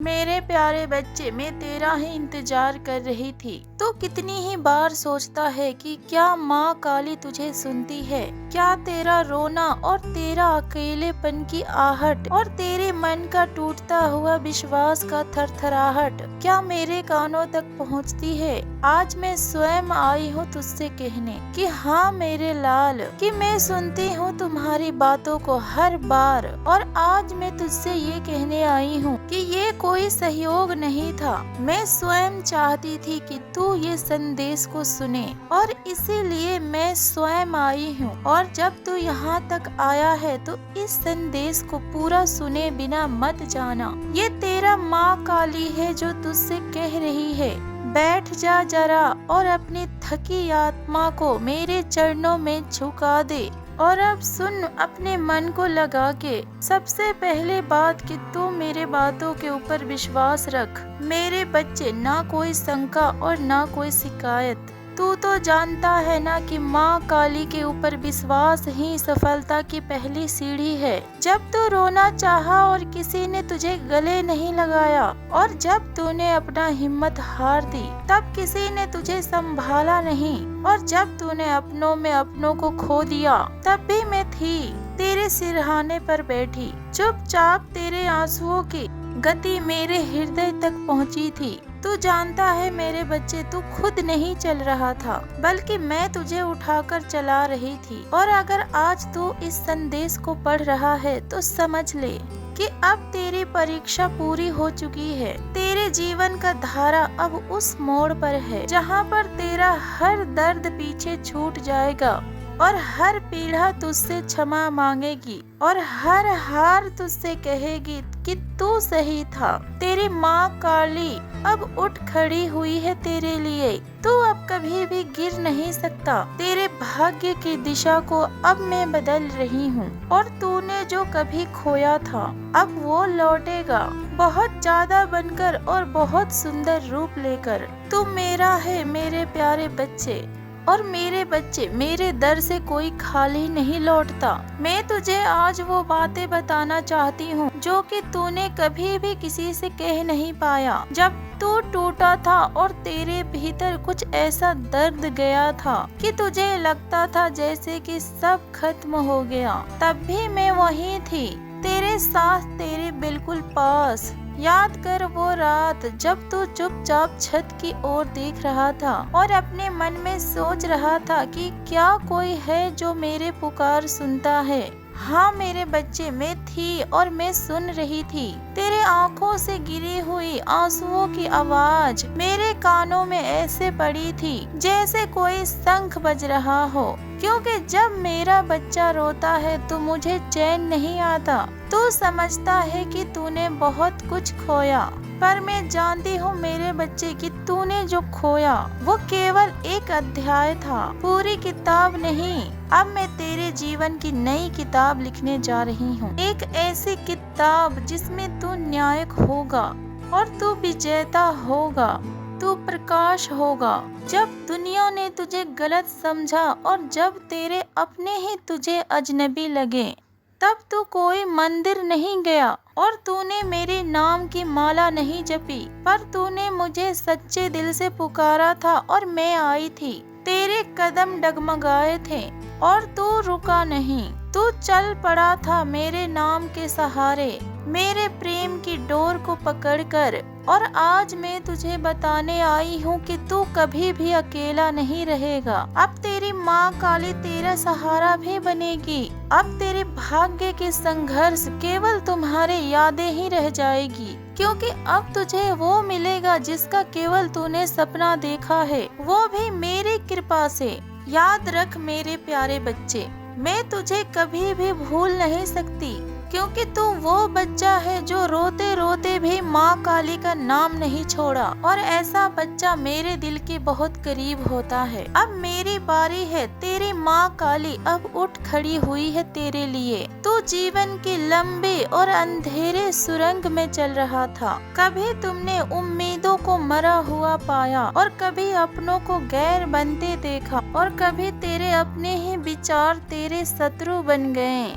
मेरे प्यारे बच्चे, मैं तेरा ही इंतजार कर रही थी। तू कितनी ही बार सोचता है कि क्या माँ काली तुझे सुनती है? क्या तेरा रोना और तेरा अकेलेपन की आहट और तेरे मन का टूटता हुआ विश्वास का थरथराहट क्या मेरे कानों तक पहुँचती है? आज मैं स्वयं आई हूँ तुझसे कहने कि हाँ मेरे लाल, कि मैं सुनती हूँ तुम्हारी बातों को हर बार। और आज मैं तुझसे ये कहने आई हूँ कि ये कोई सहयोग नहीं था। मैं स्वयं चाहती थी कि तू ये संदेश को सुने और इसीलिए मैं स्वयं आई हूँ। और जब तू यहाँ तक आया है तो इस संदेश को पूरा सुने बिना मत जाना। ये तेरा माँ काली है जो तुझसे कह रही है, बैठ जा जरा और अपनी थकी आत्मा को मेरे चरणों में झुका दे। और अब सुन अपने मन को लगा के। सबसे पहले बात कि तू मेरे बातों के ऊपर विश्वास रख। मेरे बच्चे, ना कोई शंका और ना कोई शिकायत। तू तो जानता है ना कि माँ काली के ऊपर विश्वास ही सफलता की पहली सीढ़ी है। जब तू रोना चाहा और किसी ने तुझे गले नहीं लगाया, और जब तूने अपना हिम्मत हार दी तब किसी ने तुझे संभाला नहीं, और जब तूने अपनों में अपनों को खो दिया तब भी मैं थी तेरे सिरहाने पर बैठी। चुपचाप तेरे आंसुओं की गति मेरे हृदय तक पहुँची थी। तू जानता है मेरे बच्चे, तू खुद नहीं चल रहा था बल्कि मैं तुझे उठाकर चला रही थी। और अगर आज तू इस संदेश को पढ़ रहा है तो समझ ले कि अब तेरी परीक्षा पूरी हो चुकी है। तेरे जीवन का धारा अब उस मोड़ पर है जहाँ पर तेरा हर दर्द पीछे छूट जाएगा और हर पीड़ा तुझसे क्षमा मांगेगी और हर हार तुझसे कहेगी कि तू सही था। तेरी माँ काली अब उठ खड़ी हुई है तेरे लिए। तू अब कभी भी गिर नहीं सकता। तेरे भाग्य की दिशा को अब मैं बदल रही हूँ और तूने जो कभी खोया था अब वो लौटेगा, बहुत ज्यादा बनकर और बहुत सुंदर रूप लेकर। तू मेरा है मेरे प्यारे बच्चे, और मेरे बच्चे, मेरे दर से कोई खाली नहीं लौटता। मैं तुझे आज वो बातें बताना चाहती हूँ जो कि तूने कभी भी किसी से कह नहीं पाया। जब तू टूटा था और तेरे भीतर कुछ ऐसा दर्द गया था कि तुझे लगता था जैसे कि सब खत्म हो गया, तब भी मैं वहीं थी, तेरे साथ, तेरे बिल्कुल पास। याद कर वो रात जब तू चुपचाप छत की ओर देख रहा था और अपने मन में सोच रहा था कि क्या कोई है जो मेरे पुकार सुनता है। हाँ मेरे बच्चे, मैं थी और मैं सुन रही थी। तेरे आंखों से गिरी हुई आंसुओं की आवाज मेरे कानों में ऐसे पड़ी थी जैसे कोई शंख बज रहा हो, क्योंकि जब मेरा बच्चा रोता है तो मुझे चैन नहीं आता। तू समझता है कि तूने बहुत कुछ खोया, पर मैं जानती हूँ मेरे बच्चे कि तूने जो खोया वो केवल एक अध्याय था, पूरी किताब नहीं। अब मैं तेरे जीवन की नई किताब लिखने जा रही हूँ, एक ऐसी किताब जिसमें तू नायक होगा और तू विजेता होगा, तू प्रकाश होगा। जब दुनिया ने तुझे गलत समझा और जब तेरे अपने ही तुझे अजनबी लगे, तब तू कोई मंदिर नहीं गया और तूने मेरे नाम की माला नहीं जपी, पर तूने मुझे सच्चे दिल से पुकारा था और मैं आई थी। तेरे कदम डगमगाए थे और तू रुका नहीं, तू चल पड़ा था मेरे नाम के सहारे, मेरे प्रेम की डोर को पकड़कर। और आज मैं तुझे बताने आई हूँ कि तू कभी भी अकेला नहीं रहेगा। अब तेरी माँ काली तेरा सहारा भी बनेगी। अब तेरे भाग्य के संघर्ष केवल तुम्हारे यादें ही रह जाएगी, क्योंकि अब तुझे वो मिलेगा जिसका केवल तूने सपना देखा है, वो भी मेरी कृपा से। याद रख मेरे प्यारे बच्चे, मैं तुझे कभी भी भूल नहीं सकती, क्योंकि तू वो बच्चा है जो रोते रोते भी माँ काली का नाम नहीं छोड़ा, और ऐसा बच्चा मेरे दिल के बहुत करीब होता है। अब मेरी बारी है, तेरी माँ काली अब उठ खड़ी हुई है तेरे लिए। तू जीवन की लंबी और अंधेरे सुरंग में चल रहा था। कभी तुमने उम्मीदों को मरा हुआ पाया और कभी अपनों को गैर बनते देखा, और कभी तेरे अपने ही विचार तेरे शत्रु बन गए।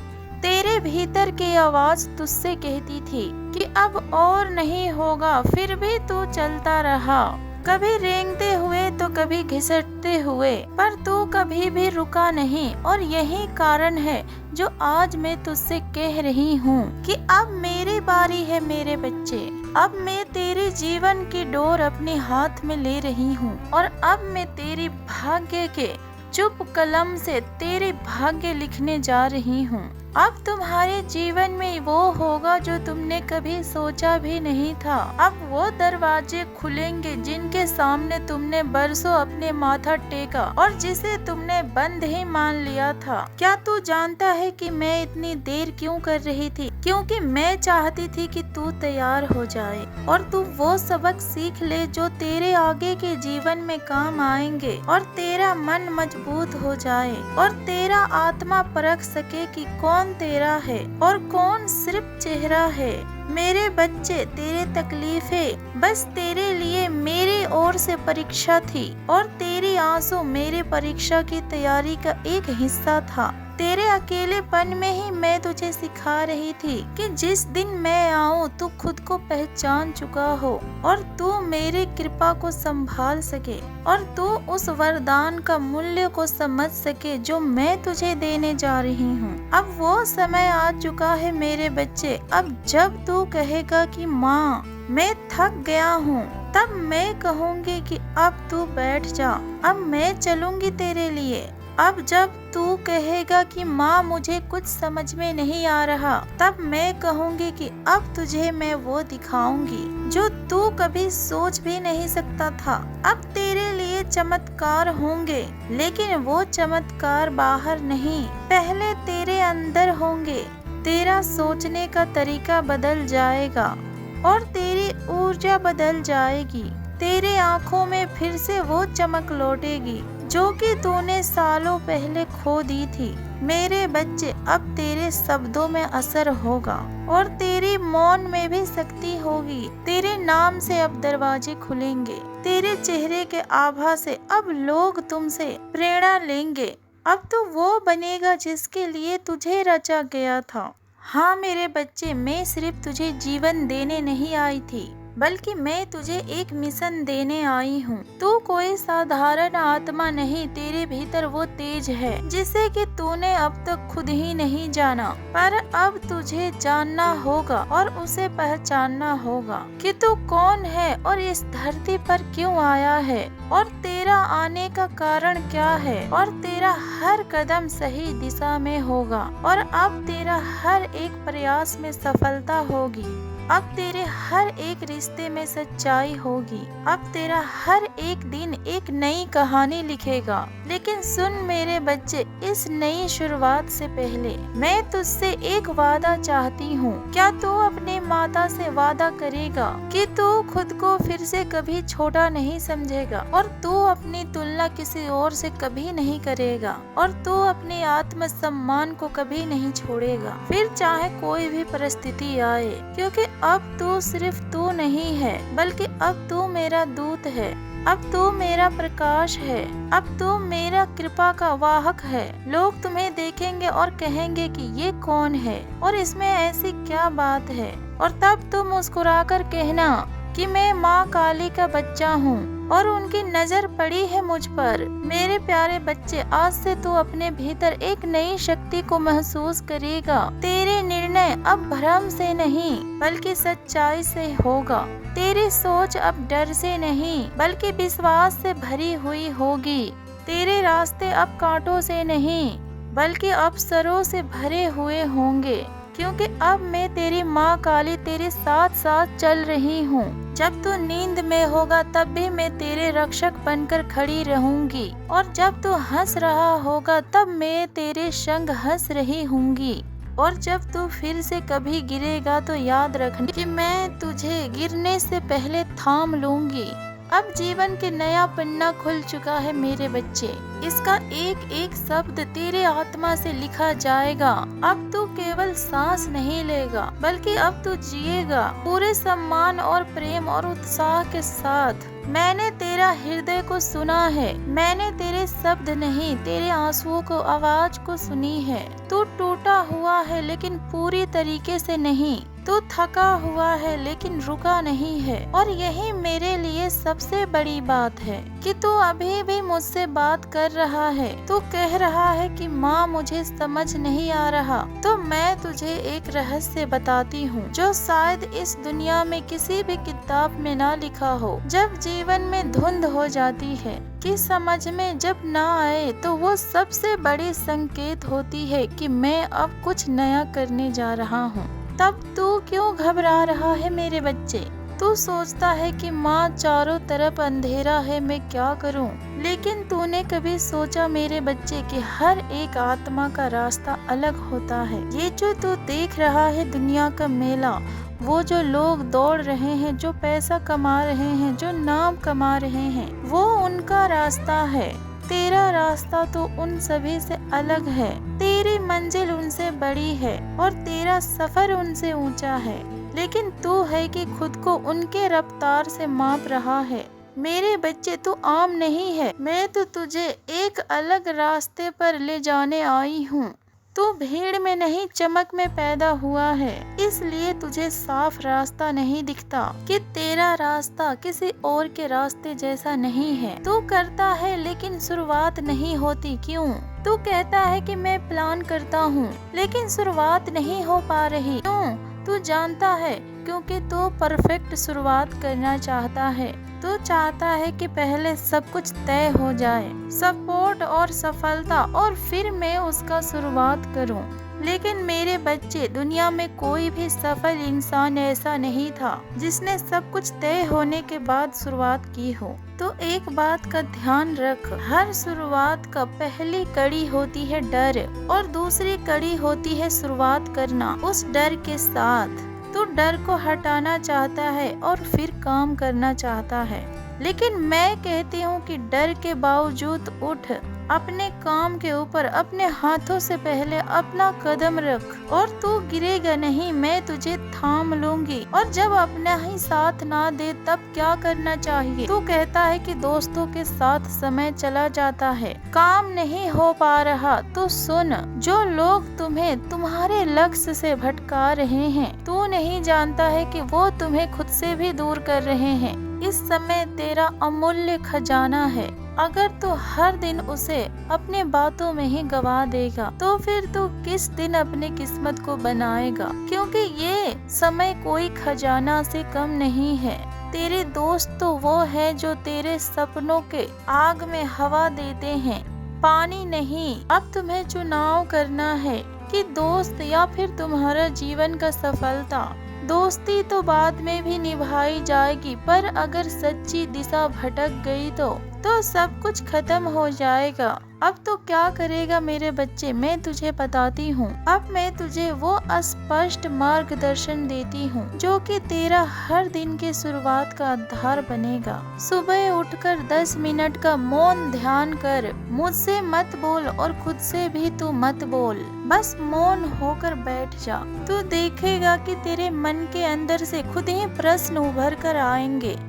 तेरे भीतर की आवाज तुझसे कहती थी कि अब और नहीं होगा, फिर भी तू चलता रहा, कभी रेंगते हुए तो कभी घिसटते हुए, पर तू कभी भी रुका नहीं। और यही कारण है जो आज मैं तुझसे कह रही हूँ कि अब मेरी बारी है मेरे बच्चे। अब मैं तेरे जीवन की डोर अपने हाथ में ले रही हूँ और अब मैं तेरी भाग्य के चुप कलम से तेरे भाग्य लिखने जा रही हूँ। अब तुम्हारे जीवन में वो होगा जो तुमने कभी सोचा भी नहीं था। अब वो दरवाजे खुलेंगे जिनके सामने तुमने बरसों अपने माथा टेका और जिसे तुमने बंद ही मान लिया था। क्या तू जानता है कि मैं इतनी देर क्यों कर रही थी? क्योंकि मैं चाहती थी कि तू तैयार हो जाए और तू वो सबक सीख ले जो तेरे आगे के जीवन में काम आएंगे और तेरा मन मजबूत हो जाए और तेरा आत्मा परख सके कि कौन तेरा है और कौन सिर्फ चेहरा है। मेरे बच्चे, तेरे तकलीफें बस तेरे लिए मेरी ओर से परीक्षा थी और तेरी आंसू मेरे परीक्षा की तैयारी का एक हिस्सा था। तेरे अकेलेपन में ही मैं तुझे सिखा रही थी कि जिस दिन मैं आऊँ तू खुद को पहचान चुका हो और तू मेरी कृपा को संभाल सके और तू उस वरदान का मूल्य को समझ सके जो मैं तुझे देने जा रही हूँ। अब वो समय आ चुका है मेरे बच्चे। अब जब तू कहेगा कि माँ मैं थक गया हूँ, तब मैं कहूँगी कि अब तू बैठ जा, अब मैं चलूँगी तेरे लिए। अब जब तू कहेगा कि माँ मुझे कुछ समझ में नहीं आ रहा, तब मैं कहूँगी कि अब तुझे मैं वो दिखाऊंगी जो तू कभी सोच भी नहीं सकता था। अब तेरे लिए चमत्कार होंगे, लेकिन वो चमत्कार बाहर नहीं, पहले तेरे अंदर होंगे। तेरा सोचने का तरीका बदल जाएगा और तेरी ऊर्जा बदल जाएगी। तेरे आँखों में फिर से वो चमक लौटेगी जो कि तूने सालों पहले खो दी थी। मेरे बच्चे, अब तेरे शब्दों में असर होगा और तेरी मौन में भी शक्ति होगी। तेरे नाम से अब दरवाजे खुलेंगे, तेरे चेहरे के आभा से अब लोग तुमसे प्रेरणा लेंगे। अब तो वो बनेगा जिसके लिए तुझे रचा गया था। हाँ मेरे बच्चे, मैं सिर्फ तुझे जीवन देने नहीं आई थी, बल्कि मैं तुझे एक मिशन देने आई हूँ। तू कोई साधारण आत्मा नहीं, तेरे भीतर वो तेज है जिसे कि तूने अब तक खुद ही नहीं जाना, पर अब तुझे जानना होगा और उसे पहचानना होगा कि तू कौन है और इस धरती पर क्यों आया है और तेरा आने का कारण क्या है। और तेरा हर कदम सही दिशा में होगा और अब तेरा हर एक प्रयास में सफलता होगी। अब तेरे हर एक रिश्ते में सच्चाई होगी। अब तेरा हर एक दिन एक नई कहानी लिखेगा। लेकिन सुन मेरे बच्चे, इस नई शुरुआत से पहले मैं तुझसे एक वादा चाहती हूँ। क्या तू अपने माता से वादा करेगा कि तू खुद को फिर से कभी छोटा नहीं समझेगा और तू अपनी तुलना किसी और से कभी नहीं करेगा और तू अपने आत्म सम्मान को कभी नहीं छोड़ेगा, फिर चाहे कोई भी परिस्थिति आए। क्योंकि अब तू सिर्फ तू नहीं है, बल्कि अब तू मेरा दूत है, अब तू मेरा प्रकाश है, अब तू मेरा कृपा का वाहक है। लोग तुम्हें देखेंगे और कहेंगे कि ये कौन है और इसमें ऐसी क्या बात है, और तब तुम मुस्कुराकर कहना कि मैं माँ काली का बच्चा हूँ और उनकी नजर पड़ी है मुझ पर। मेरे प्यारे बच्चे, आज से तू अपने भीतर एक नई शक्ति को महसूस करेगा। तेरे निर्णय अब भ्रम से नहीं बल्कि सच्चाई से होगा। तेरी सोच अब डर से नहीं बल्कि विश्वास से भरी हुई होगी। तेरे रास्ते अब कांटों से नहीं बल्कि अवसरों से भरे हुए होंगे, क्योंकि अब मैं तेरी माँ काली तेरे साथ साथ चल रही हूँ। जब तू नींद में होगा तब भी मैं तेरे रक्षक बनकर खड़ी रहूंगी, और जब तू हंस रहा होगा तब मैं तेरे संग हंस रही हूँगी। और जब तू फिर से कभी गिरेगा तो याद रखना कि मैं तुझे गिरने से पहले थाम लूंगी। अब जीवन के नया पन्ना खुल चुका है मेरे बच्चे। इसका एक एक शब्द तेरे आत्मा से लिखा जाएगा। अब तू केवल सांस नहीं लेगा बल्कि अब तू जिएगा पूरे सम्मान और प्रेम और उत्साह के साथ। मैंने तेरा हृदय को सुना है, मैंने तेरे शब्द नहीं तेरे आंसुओं को आवाज को सुनी है। तू टूटा हुआ है लेकिन पूरी तरीके से नहीं। तू थका हुआ है लेकिन रुका नहीं है, और यही मेरे लिए सबसे बड़ी बात है कि तू अभी भी मुझसे बात कर रहा है। तू कह रहा है कि माँ मुझे समझ नहीं आ रहा। तो मैं तुझे एक रहस्य बताती हूँ जो शायद इस दुनिया में किसी भी किताब में ना लिखा हो। जब जीवन में धुंध हो जाती है कि समझ में जब ना आए, तो वो सबसे बड़ी संकेत होती है कि मैं अब कुछ नया करने जा रहा हूँ। तब तू क्यों घबरा रहा है मेरे बच्चे? तू सोचता है कि माँ चारों तरफ अंधेरा है, मैं क्या करूँ? लेकिन तूने कभी सोचा मेरे बच्चे कि हर एक आत्मा का रास्ता अलग होता है। ये जो तू देख रहा है दुनिया का मेला, वो जो लोग दौड़ रहे हैं, जो पैसा कमा रहे हैं, जो नाम कमा रहे हैं, वो उनका रास्ता है। तेरा रास्ता तो उन सभी से अलग है। तेरी मंजिल उनसे बड़ी है और तेरा सफर उनसे ऊंचा है, लेकिन तू है कि खुद को उनके रफ्तार से माप रहा है। मेरे बच्चे, तू आम नहीं है। मैं तो तुझे एक अलग रास्ते पर ले जाने आई हूँ। तू भीड़ में नहीं, चमक में पैदा हुआ है, इसलिए तुझे साफ रास्ता नहीं दिखता कि तेरा रास्ता किसी और के रास्ते जैसा नहीं है। तू करता है लेकिन शुरुआत नहीं होती, क्यों? तू कहता है कि मैं प्लान करता हूँ लेकिन शुरुआत नहीं हो पा रही, क्यों? तू जानता है क्योंकि तू परफेक्ट शुरुआत करना चाहता है। तू चाहता है कि पहले सब कुछ तय हो जाए, सपोर्ट और सफलता, और फिर मैं उसका शुरुआत करूं। लेकिन मेरे बच्चे, दुनिया में कोई भी सफल इंसान ऐसा नहीं था जिसने सब कुछ तय होने के बाद शुरुआत की हो। तो एक बात का ध्यान रख, हर शुरुआत का पहली कड़ी होती है डर, और दूसरी कड़ी होती है शुरुआत करना उस डर के साथ। तू डर को हटाना चाहता है और फिर काम करना चाहता है, लेकिन मैं कहती हूँ कि डर के बावजूद उठ, अपने काम के ऊपर अपने हाथों से पहले अपना कदम रख, और तू गिरेगा नहीं, मैं तुझे थाम लूंगी। और जब अपना ही साथ ना दे तब क्या करना चाहिए? तू कहता है कि दोस्तों के साथ समय चला जाता है, काम नहीं हो पा रहा। तो सुन, जो लोग तुम्हें तुम्हारे लक्ष्य से भटका रहे हैं, तू नहीं जानता है कि वो तुम्हें खुद से भी दूर कर रहे हैं। इस समय तेरा अमूल्य खजाना है। अगर तू हर दिन उसे अपने बातों में ही गवा देगा, तो फिर तू किस दिन अपनी किस्मत को बनाएगा? क्योंकि ये समय कोई खजाना से कम नहीं है। तेरे दोस्त तो वो है जो तेरे सपनों के आग में हवा देते हैं, पानी नहीं। अब तुम्हें चुनाव करना है कि दोस्त या फिर तुम्हारा जीवन का सफलता। दोस्ती तो बाद में भी निभाई जाएगी, पर अगर सच्ची दिशा भटक गई तो सब कुछ खत्म हो जाएगा। अब तो क्या करेगा मेरे बच्चे, मैं तुझे बताती हूँ। अब मैं तुझे वो स्पष्ट मार्गदर्शन देती हूँ जो कि तेरा हर दिन की शुरुआत का आधार बनेगा। सुबह उठकर 10 मिनट का मौन ध्यान कर। मुझसे मत बोल और खुद से भी तू मत बोल, बस मौन होकर बैठ जा। तू देखेगा कि तेरे मन के अंदर से खुद ही प्रश्न उभर कर आएंगे।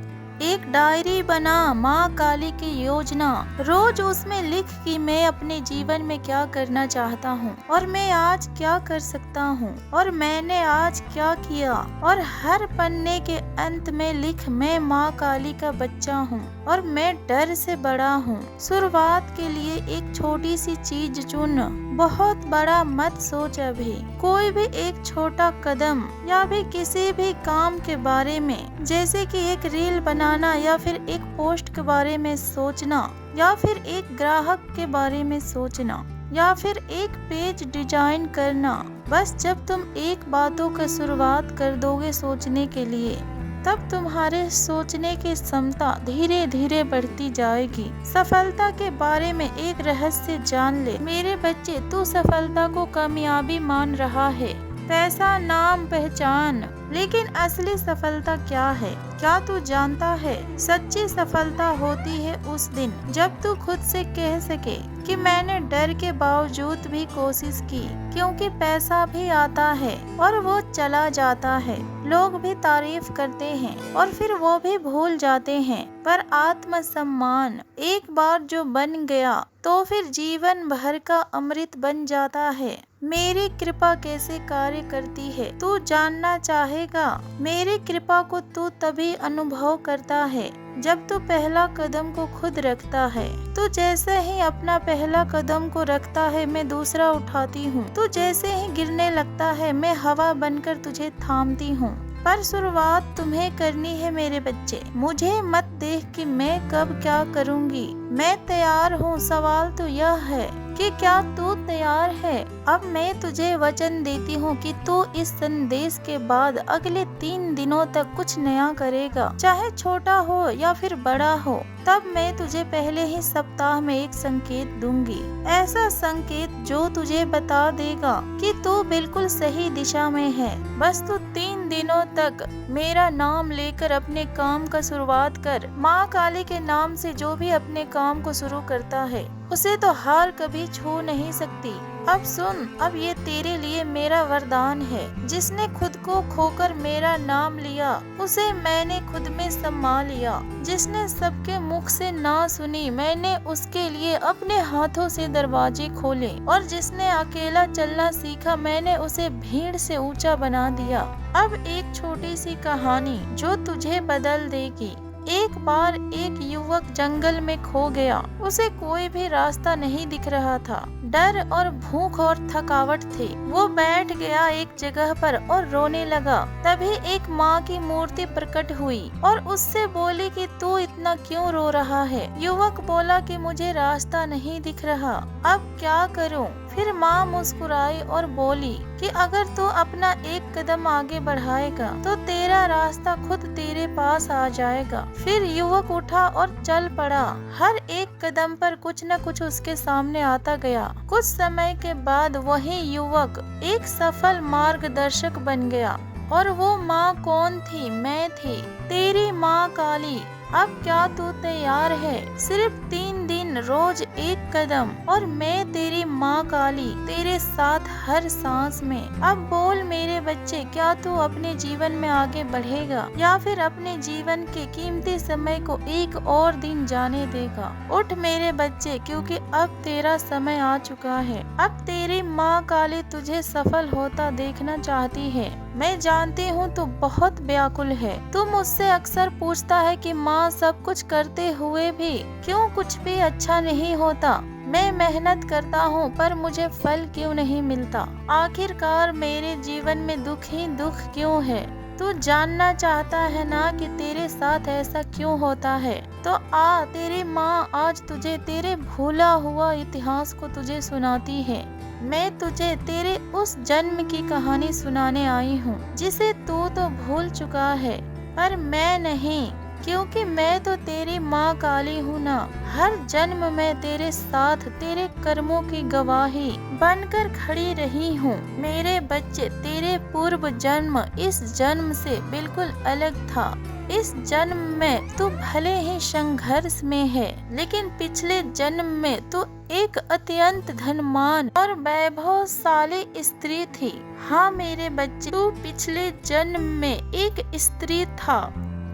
एक डायरी बना, माँ काली की योजना। रोज उसमें लिख कि मैं अपने जीवन में क्या करना चाहता हूँ, और मैं आज क्या कर सकता हूँ, और मैंने आज क्या किया। और हर पन्ने के अंत में लिख, मैं माँ काली का बच्चा हूँ और मैं डर से बड़ा हूँ। शुरुआत के लिए एक छोटी सी चीज चुन, बहुत बड़ा मत सोच। अभी कोई भी एक छोटा कदम या भी किसी भी काम के बारे में, जैसे कि एक रील बनाना या फिर एक पोस्ट के बारे में सोचना, या फिर एक ग्राहक के बारे में सोचना, या फिर एक पेज डिजाइन करना। बस जब तुम एक बातों का शुरुआत कर दोगे सोचने के लिए, तब तुम्हारे सोचने की क्षमता धीरे धीरे बढ़ती जाएगी। सफलता के बारे में एक रहस्य जान ले मेरे बच्चे, तू सफलता को कामयाबी मान रहा है, पैसा, नाम, पहचान, लेकिन असली सफलता क्या है? क्या तू जानता है? सच्ची सफलता होती है उस दिन जब तू खुद से कह सके कि मैंने डर के बावजूद भी कोशिश की, क्योंकि पैसा भी आता है और वो चला जाता है, लोग भी तारीफ करते हैं और फिर वो भी भूल जाते हैं, पर आत्मसम्मान एक बार जो बन गया तो फिर जीवन भर का अमृत बन जाता है। मेरी कृपा कैसे कार्य करती है तू जानना चाहेगा। मेरी कृपा को तू तभी अनुभव करता है जब तू पहला कदम को खुद रखता है। तू जैसे ही अपना पहला कदम को रखता है मैं दूसरा उठाती हूँ। तू जैसे ही गिरने लगता है मैं हवा बनकर तुझे थामती हूँ। पर शुरुआत तुम्हें करनी है मेरे बच्चे। मुझे मत देख कि मैं कब क्या करूँगी। मैं तैयार हूँ। सवाल तो यह है कि क्या तू तैयार है। अब मैं तुझे वचन देती हूँ कि तू इस संदेश के बाद अगले 3 दिनों तक कुछ नया करेगा, चाहे छोटा हो या फिर बड़ा हो। तब मैं तुझे पहले ही सप्ताह में एक संकेत दूंगी, ऐसा संकेत जो तुझे बता देगा कि तू बिल्कुल सही दिशा में है। बस तू 3 दिनों तक मेरा नाम लेकर अपने काम का शुरुआत कर। माँ काली के नाम से जो भी अपने काम को शुरू करता है उसे तो हार कभी छू नहीं सकती। अब सुन, अब ये तेरे लिए मेरा वरदान है। जिसने खुद को खोकर मेरा नाम लिया उसे मैंने खुद में समा लिया। जिसने सबके मुख से ना सुनी मैंने उसके लिए अपने हाथों से दरवाजे खोले। और जिसने अकेला चलना सीखा मैंने उसे भीड़ से ऊंचा बना दिया। अब एक छोटी सी कहानी जो तुझे बदल देगी। एक बार एक युवक जंगल में खो गया। उसे कोई भी रास्ता नहीं दिख रहा था। डर और भूख और थकावट थी। वो बैठ गया एक जगह पर और रोने लगा। तभी एक माँ की मूर्ति प्रकट हुई और उससे बोली कि तू इतना क्यों रो रहा है। युवक बोला कि मुझे रास्ता नहीं दिख रहा, अब क्या करूं। फिर माँ मुस्कुराई और बोली कि अगर तू अपना एक कदम आगे बढ़ाएगा तो तेरा रास्ता खुद तेरे पास आ जाएगा। फिर युवक उठा और चल पड़ा। हर एक कदम पर कुछ न कुछ उसके सामने आता गया। कुछ समय के बाद वही युवक एक सफल मार्गदर्शक बन गया। और वो माँ कौन थी? मैं थी, तेरी माँ काली। अब क्या तू तैयार है? सिर्फ 3 दिन, रोज एक कदम, और मैं तेरी माँ काली तेरे साथ हर सांस में। अब बोल मेरे बच्चे, क्या तू अपने जीवन में आगे बढ़ेगा या फिर अपने जीवन के कीमती समय को एक और दिन जाने देगा? उठ मेरे बच्चे, क्योंकि अब तेरा समय आ चुका है। अब तेरी माँ काली तुझे सफल होता देखना चाहती है। मैं जानती हूँ तू बहुत व्याकुल है। तू मुझसे अक्सर पूछता है कि माँ सब कुछ करते हुए भी क्यों कुछ भी अच्छा नहीं होता। मैं मेहनत करता हूँ पर मुझे फल क्यों नहीं मिलता। आखिरकार मेरे जीवन में दुख ही दुख क्यों है। तू जानना चाहता है ना कि तेरे साथ ऐसा क्यों होता है। तो आ, तेरी माँ आज तुझे तेरे भूला हुआ इतिहास को तुझे सुनाती है। मैं तुझे तेरे उस जन्म की कहानी सुनाने आई हूँ जिसे तू तो भूल चुका है, पर मैं नहीं, क्योंकि मैं तो तेरी माँ काली हूँ ना। हर जन्म में तेरे साथ तेरे कर्मों की गवाही बनकर खड़ी रही हूँ। मेरे बच्चे, तेरे पूर्व जन्म इस जन्म से बिल्कुल अलग था। इस जन्म में तू भले ही संघर्ष में है, लेकिन पिछले जन्म में तू एक अत्यंत धनवान और वैभवशाली स्त्री थी। हाँ मेरे बच्चे, तू पिछले जन्म में एक स्त्री था,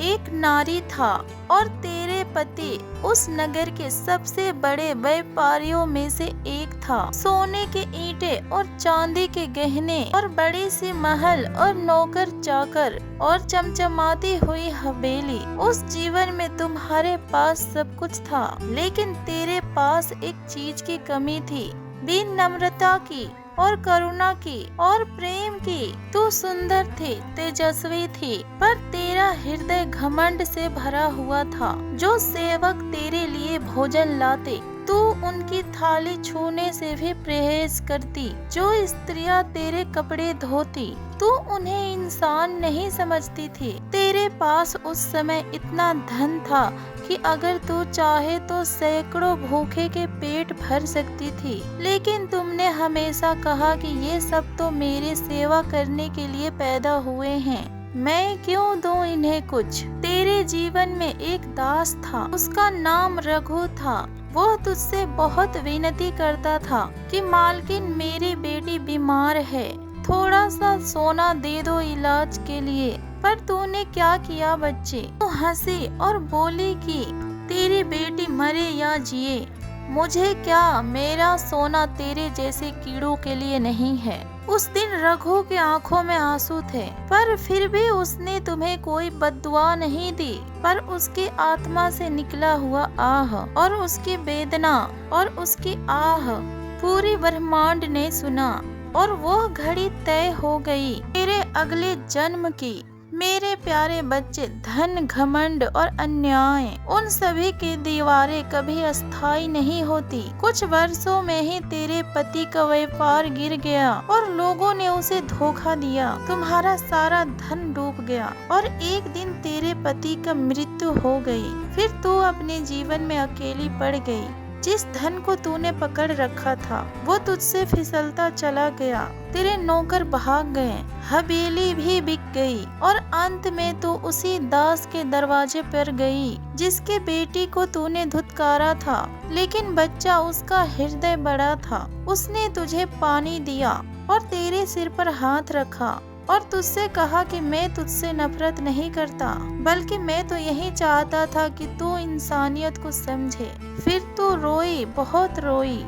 एक नारी था, और तेरे पति उस नगर के सबसे बड़े व्यापारियों में से एक था। सोने के ईंटें और चांदी के गहने और बड़ी सी महल और नौकर चाकर और चमचमाती हुई हवेली। उस जीवन में तुम्हारे पास सब कुछ था, लेकिन तेरे पास एक चीज की कमी थी, विनम्रता की और करुणा की और प्रेम की। तू सुंदर थी, तेजस्वी थी, पर तेरा हृदय घमंड से भरा हुआ था। जो सेवक तेरे लिए भोजन लाते तू उनकी थाली छूने से भी परहेज करती। जो स्त्रियां तेरे कपड़े धोती तू उन्हें इंसान नहीं समझती थी। तेरे पास उस समय इतना धन था कि अगर तू चाहे तो सैकड़ों भूखे के पेट भर सकती थी, लेकिन तुमने हमेशा कहा कि ये सब तो मेरे सेवा करने के लिए पैदा हुए हैं, मैं क्यों दूं इन्हें कुछ। तेरे जीवन में एक दास था, उसका नाम रघु था। वो तुझसे बहुत विनती करता था कि मालकिन मेरी बेटी बीमार है, थोड़ा सा सोना दे दो इलाज के लिए। पर तूने क्या किया बच्चे? तू हंसी और बोली कि तेरी बेटी मरे या जिए मुझे क्या, मेरा सोना तेरे जैसे कीड़ों के लिए नहीं है। उस दिन रघु की आंखों में आंसू थे, पर फिर भी उसने तुम्हें कोई बद्दुआ नहीं दी, पर उसकी आत्मा से निकला हुआ आह और उसकी वेदना और उसकी आह पूरी ब्रह्मांड ने सुना, और वो घड़ी तय हो गई तेरे अगले जन्म की। मेरे प्यारे बच्चे, धन, घमंड और अन्याय, उन सभी की दीवारें कभी अस्थायी नहीं होती। कुछ वर्षों में ही तेरे पति का व्यापार गिर गया और लोगों ने उसे धोखा दिया। तुम्हारा सारा धन डूब गया और एक दिन तेरे पति का मृत्यु हो गई। फिर तू अपने जीवन में अकेली पड़ गई। जिस धन को तूने पकड़ रखा था वो तुझसे फिसलता चला गया। तेरे नौकर भाग गए, हवेली भी बिक गई और अंत में तू उसी दास के दरवाजे पर गई जिसके बेटी को तूने धुतकारा था। लेकिन बच्चा, उसका हृदय बड़ा था। उसने तुझे पानी दिया और तेरे सिर पर हाथ रखा और तुझसे कहा कि मैं तुझसे नफरत नहीं करता, बल्कि मैं तो यही चाहता था कि तू इंसानियत को समझे। फिर तू रोई, बहुत रोई,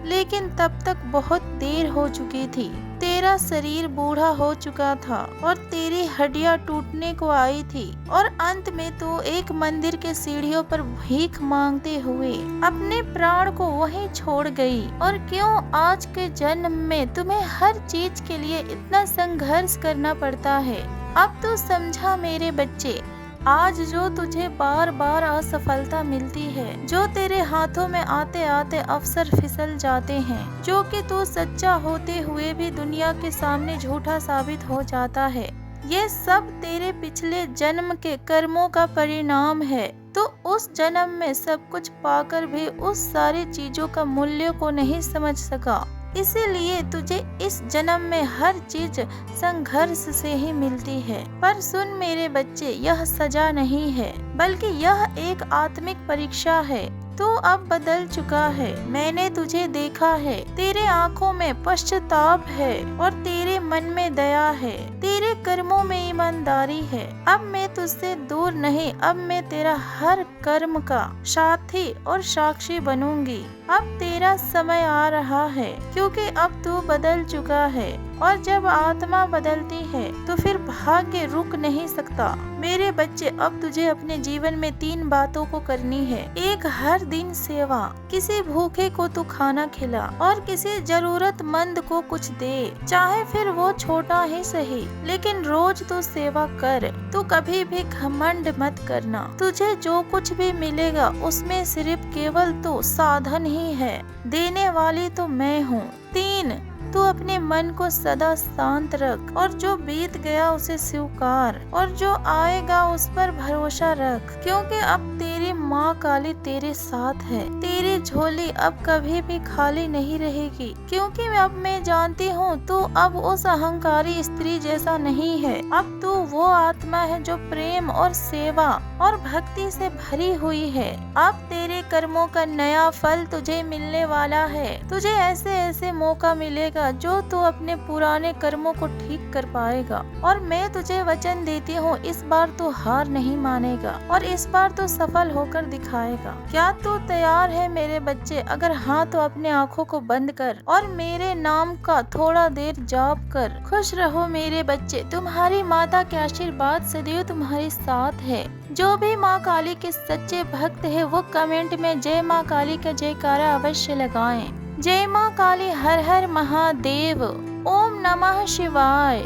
लेकिन तब तक बहुत देर हो चुकी थी। तेरा शरीर बूढ़ा हो चुका था और तेरी हड्डियां टूटने को आई थी, और अंत में तू एक मंदिर के सीढ़ियों पर भीख मांगते हुए अपने प्राण को वहीं छोड़ गई। और क्यों आज के जन्म में तुम्हें हर चीज के लिए इतना संघर्ष करना पड़ता है? अब तो समझा मेरे बच्चे। आज जो तुझे बार बार असफलता मिलती है, जो तेरे हाथों में आते आते अवसर फिसल जाते हैं, जो कि तू सच्चा होते हुए भी दुनिया के सामने झूठा साबित हो जाता है, ये सब तेरे पिछले जन्म के कर्मों का परिणाम है। तो उस जन्म में सब कुछ पाकर भी उस सारी चीजों का मूल्य को नहीं समझ सका, इसीलिए तुझे इस जन्म में हर चीज संघर्ष से ही मिलती है। पर सुन मेरे बच्चे, यह सजा नहीं है, बल्कि यह एक आत्मिक परीक्षा है। तू अब बदल चुका है, मैंने तुझे देखा है। तेरे आंखों में पश्चाताप है और तेरे मन में दया है, तेरे कर्मों में ईमानदारी है। अब मैं तुझसे दूर नहीं, अब मैं तेरा हर कर्म का साथी और साक्षी बनूंगी। अब तेरा समय आ रहा है, क्योंकि अब तू बदल चुका है, और जब आत्मा बदलती है तो फिर भाग्य रुक नहीं सकता। मेरे बच्चे, अब तुझे अपने जीवन में 3 बातों को करनी है। एक, हर दिन सेवा। किसी भूखे को तू खाना खिला और किसी जरूरतमंद को कुछ दे, चाहे फिर वो छोटा ही सही, लेकिन रोज तू सेवा कर। तू कभी भी घमंड मत करना। तुझे जो कुछ भी मिलेगा उसमें सिर्फ केवल तू साधन ही है, देने वाली तो मैं हूँ। 3, तू अपने मन को सदा शांत रख और जो बीत गया उसे स्वीकार और जो आएगा उस पर भरोसा रख, क्योंकि अब तेरी माँ काली तेरे साथ है। तेरी झोली अब कभी भी खाली नहीं रहेगी, क्योंकि अब मैं जानती हूँ तू अब उस अहंकारी स्त्री जैसा नहीं है। अब तू वो आत्मा है जो प्रेम और सेवा और भक्ति से भरी हुई है। अब तेरे कर्मों का नया फल तुझे मिलने वाला है। तुझे ऐसे ऐसे मौका मिलेगा जो तू अपने पुराने कर्मों को ठीक कर पाएगा, और मैं तुझे वचन देती हूँ, इस बार तू हार नहीं मानेगा और इस बार तू सफल होकर दिखाएगा। क्या तू तैयार है मेरे बच्चे? अगर हाँ तो अपने आँखों को बंद कर और मेरे नाम का थोड़ा देर जाप कर। खुश रहो मेरे बच्चे, तुम्हारी माता के आशीर्वाद सदैव तुम्हारे साथ है। जो भी माँ काली के सच्चे भक्त है वो कमेंट में जय माँ काली का जयकारा अवश्य लगाएं। जय माँ काली, हर हर महादेव, ओम नमः शिवाय।